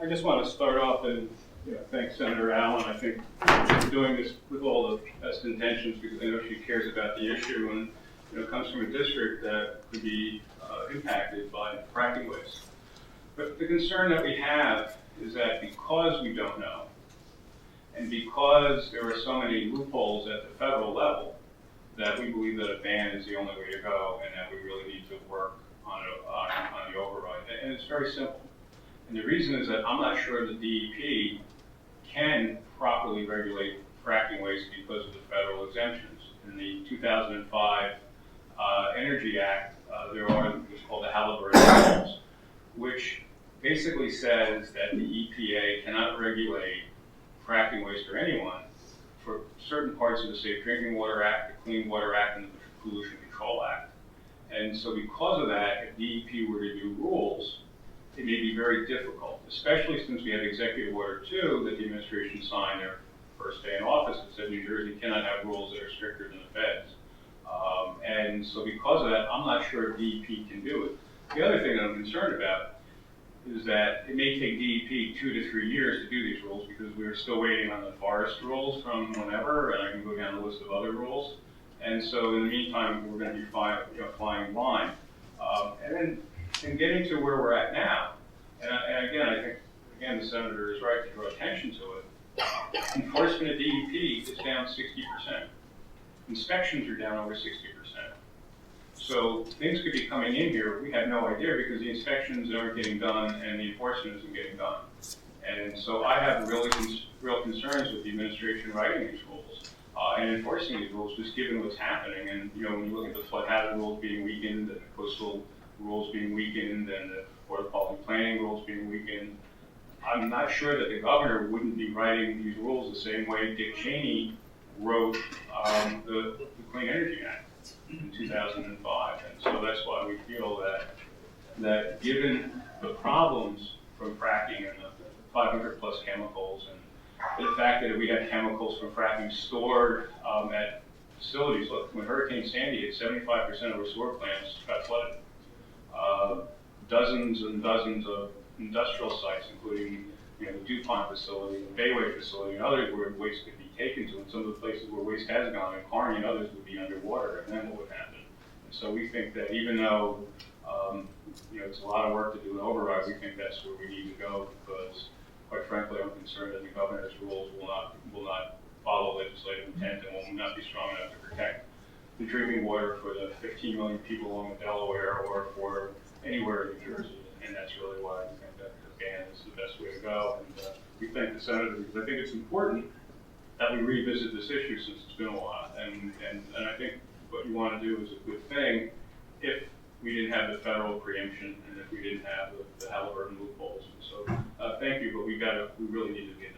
I just want to start off and thank Senator Allen. I think she's doing this with all the best intentions because I know she cares about the issue and comes from a district that could be impacted by fracking waste. But the concern that we have is that because we don't know, and because there are so many loopholes at the federal level, that we believe that a ban is the only way to go, and that we really need to work on the override. And it's very simple. And the reason is that I'm not sure the DEP can properly regulate fracking waste because of the federal exemptions. In the 2005 Energy Act, there are what's called the Halliburton rules, which basically says that the EPA cannot regulate fracking waste or anyone for certain parts of the Safe Drinking Water Act, the Clean Water Act, and the Pollution Control Act. And so because of that, if DEP were to do rules, it may be very difficult, especially since we have Executive Order 2 that the administration signed their first day in office that said New Jersey cannot have rules that are stricter than the feds. And so because of that, I'm not sure if DEP can do it. The other thing that I'm concerned about is that it may take DEP 2 to 3 years to do these rules because we're still waiting on the forest rules from whenever, and I can go down the list of other rules. And so in the meantime, we're going to be flying blind. And getting to where we're at now, and again, I think, the senator is right to draw attention to it. Enforcement at DEP is down 60%. Inspections are down over 60%. So things could be coming in here, we have no idea because the inspections aren't getting done and the enforcement isn't getting done. And so I have real concerns with the administration writing these rules and enforcing these rules, just given what's happening. And when you look at the flood hazard rules being weakened, and the coastal rules being weakened, and the water quality planning rules being weakened, I'm not sure that the governor wouldn't be writing these rules the same way Dick Cheney wrote the Clean Energy Act in 2005. And so that's why we feel that given the problems from fracking and the 500 plus chemicals, and the fact that we had chemicals from fracking stored at facilities. Look, when Hurricane Sandy hit, 75% of our sewer plants got flooded. Dozens and dozens of industrial sites, including the DuPont facility, the Bayway facility, and others where waste could be taken to, and some of the places where waste has gone, and Kearney and others would be underwater, and then what would happen? And so we think that even though it's a lot of work to do an override, we think that's where we need to go because, quite frankly, I'm concerned that the governor's rules will not follow legislative intent and will not be strong enough to protect the drinking water for the 15 million people along the Delaware or for anywhere in New Jersey. And that's really why I think that the ban is the best way to go. And we thank the senator because I think it's important that we revisit this issue since it's been a while. And I think what you want to do is a good thing if we didn't have the federal preemption and if we didn't have the Halliburton loopholes. And so thank you, but we really need to get